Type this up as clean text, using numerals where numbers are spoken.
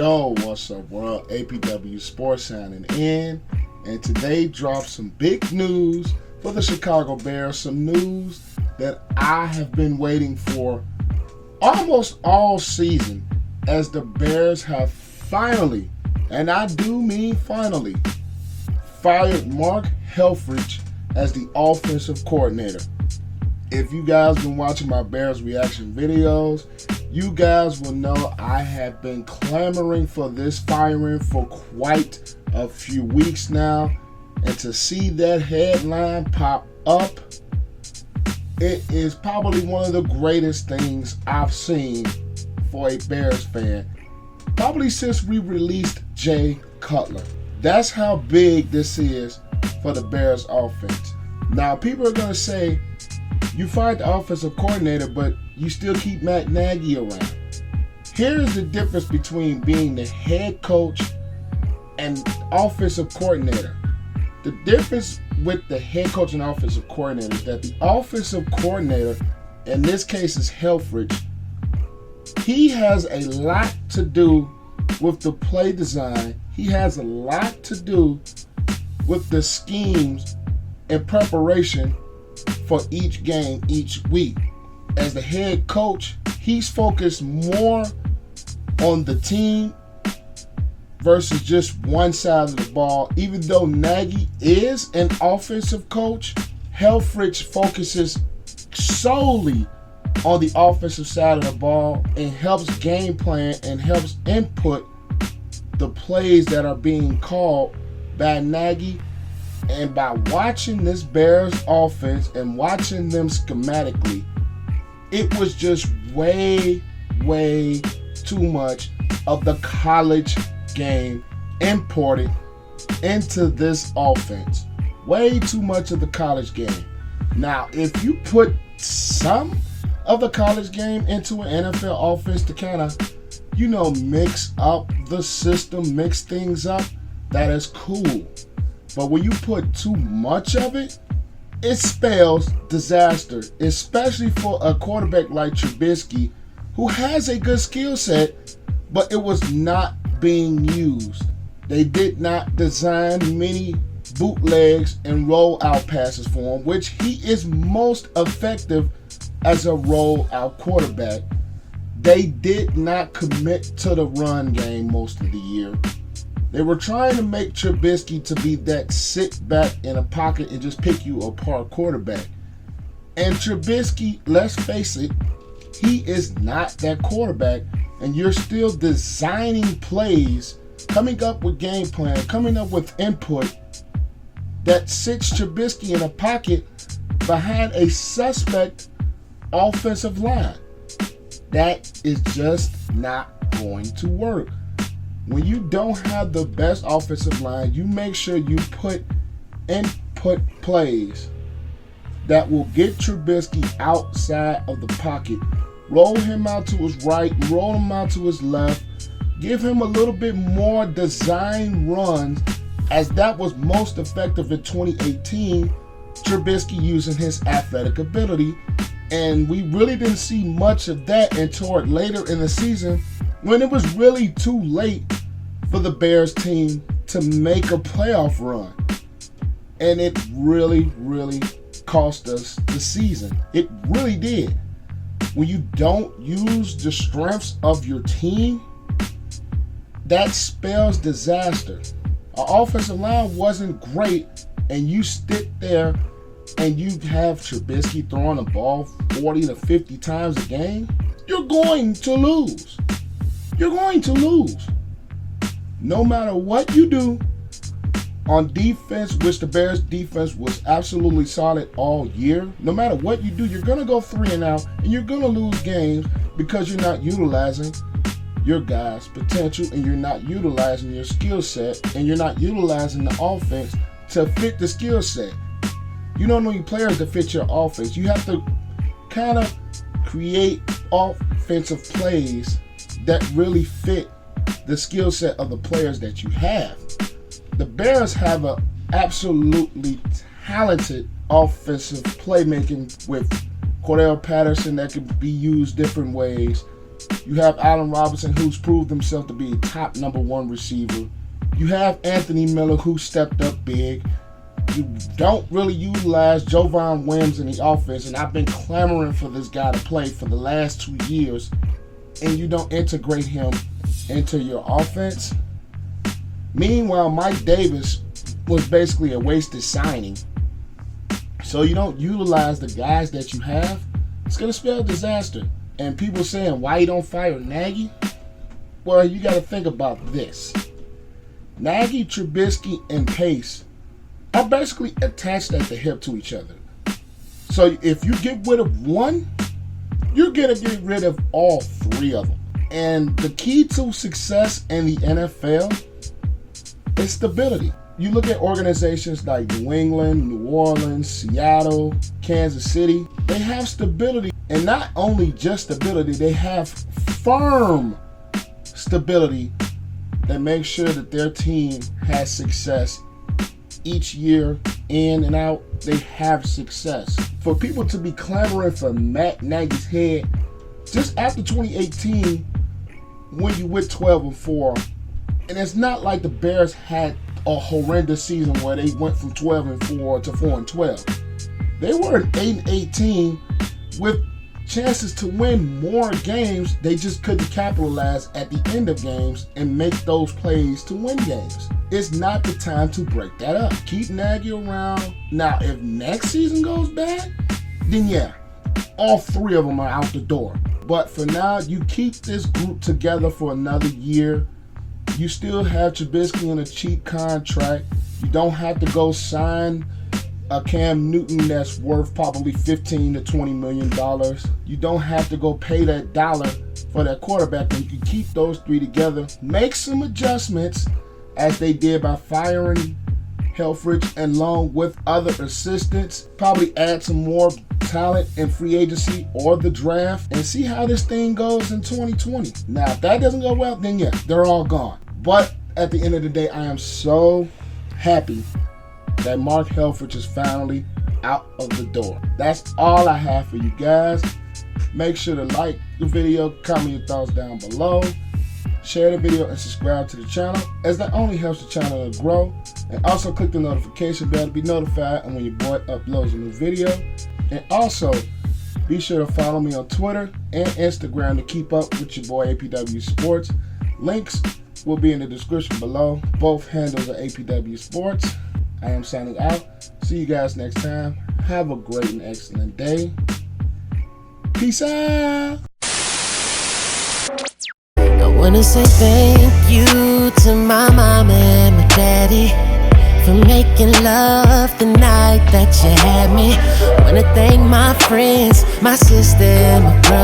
Yo, what's up, world? APW Sports signing in, and today dropped some big news for the Chicago Bears. Some news that I have been waiting for almost all season, as the Bears have finally, and I do mean finally, fired Mark Helfrich as the offensive coordinator. If you guys been watching my Bears reaction videos, you guys will know I have been clamoring for this firing for quite a few weeks now. And to see that headline pop up, it is probably one of the greatest things I've seen for a Bears fan, probably since we released Jay Cutler. That's how big this is for the Bears offense. Now, people are going to say, you fired the offensive coordinator, but you still keep Matt Nagy around. Here's the difference between being the head coach and offensive coordinator. The difference with the head coach and offensive coordinator is that the offensive coordinator, in this case is Helfrich, he has a lot to do with the play design. He has a lot to do with the schemes and preparation for each game each week. As the head coach, he's focused more on the team versus just one side of the ball. Even though Nagy is an offensive coach, Helfrich focuses solely on the offensive side of the ball and helps game plan and helps input the plays that are being called by Nagy. And by watching this Bears offense and watching them schematically, it was just way too much of the college game imported into this offense. Way too much of the college game. Now, if you put some of the college game into an NFL offense to kind of, mix up the system, mix things up, that is cool. But when you put too much of it, it spells disaster, especially for a quarterback like Trubisky, who has a good skill set, but it was not being used. They did not design many bootlegs and roll-out passes for him, which he is most effective as a roll-out quarterback. They did not commit to the run game most of the year. They were trying to make Trubisky to be that sit back in a pocket and just pick you apart quarterback. And Trubisky, let's face it, he is not that quarterback. And you're still designing plays, coming up with game plan, coming up with input that sits Trubisky in a pocket behind a suspect offensive line. That is just not going to work. When you don't have the best offensive line, you make sure you put input plays that will get Trubisky outside of the pocket. Roll him out to his right, roll him out to his left. Give him a little bit more design runs, as that was most effective in 2018, Trubisky using his athletic ability. And we really didn't see much of that until later in the season, when it was really too late for the Bears team to make a playoff run. And it really cost us the season. It really did. When you don't use the strengths of your team, that spells disaster. Our offensive line wasn't great, and you sit there and you have Trubisky throwing the ball 40 to 50 times a game, you're going to lose. You're going to lose. No matter what you do on defense, which the Bears defense was absolutely solid all year, no matter what you do, you're going to go 3-0, and you're going to lose games because you're not utilizing your guys' potential, and you're not utilizing your skill set, and you're not utilizing the offense to fit the skill set. You don't need players to fit your offense. You have to kind of create offensive plays that really fit the skill set of the players that you have. The Bears have an absolutely talented offensive playmaking with Cordell Patterson that can be used different ways. You have Allen Robinson, who's proved himself to be a top #1 receiver. You have Anthony Miller, who stepped up big. You don't really utilize Jovan Williams in the offense, and I've been clamoring for this guy to play for the last 2 years, and you don't integrate him into your offense. Meanwhile, Mike Davis was basically a wasted signing. So you don't utilize the guys that you have, it's going to spell disaster. And people saying, why you don't fire Nagy? Well, you got to think about this. Nagy, Trubisky, and Pace are basically attached at the hip to each other. So if you get rid of one, you're going to get rid of all 3 of them. And the key to success in the NFL is stability. You look at organizations like New England, New Orleans, Seattle, Kansas City, they have stability. And not only just stability, they have firm stability that makes sure that their team has success each year, in and out. They have success. For people to be clamoring for Matt Nagy's head, just after 2018, when you went 12-4, and it's not like the Bears had a horrendous season where they went from 12-4 to 4-12. They were an 8-18 with chances to win more games. They just couldn't capitalize at the end of games and make those plays to win games. It's not the time to break that up. Keep Nagy around. Now, if next season goes bad, then yeah, all 3 of them are out the door. But for now, you keep this group together for another year. You still have Trubisky on a cheap contract. You don't have to go sign a Cam Newton that's worth probably $15 to $20 million. You don't have to go pay that dollar for that quarterback. And you can keep those 3 together. Make some adjustments, as they did by firing Helfrich and along with other assistants. Probably add some more talent in free agency or the draft, and see how this thing goes in 2020. Now, if that doesn't go well, then yeah, they're all gone. But at the end of the day, I am so happy that Mark Helfrich is finally out of the door. That's all I have for you guys. Make sure to like the video, comment your thoughts down below, share the video, and subscribe to the channel, as that only helps the channel to grow. And also click the notification bell to be notified when your boy uploads a new video. And also, be sure to follow me on Twitter and Instagram to keep up with your boy APW Sports. Links will be in the description below. Both handles are APW Sports. I am signing out. See you guys next time. Have a great and excellent day. Peace out. I wanna say thank you to my mom and my daddy for making love the night that you had me. Wanna thank my friends, my sister, and my brother.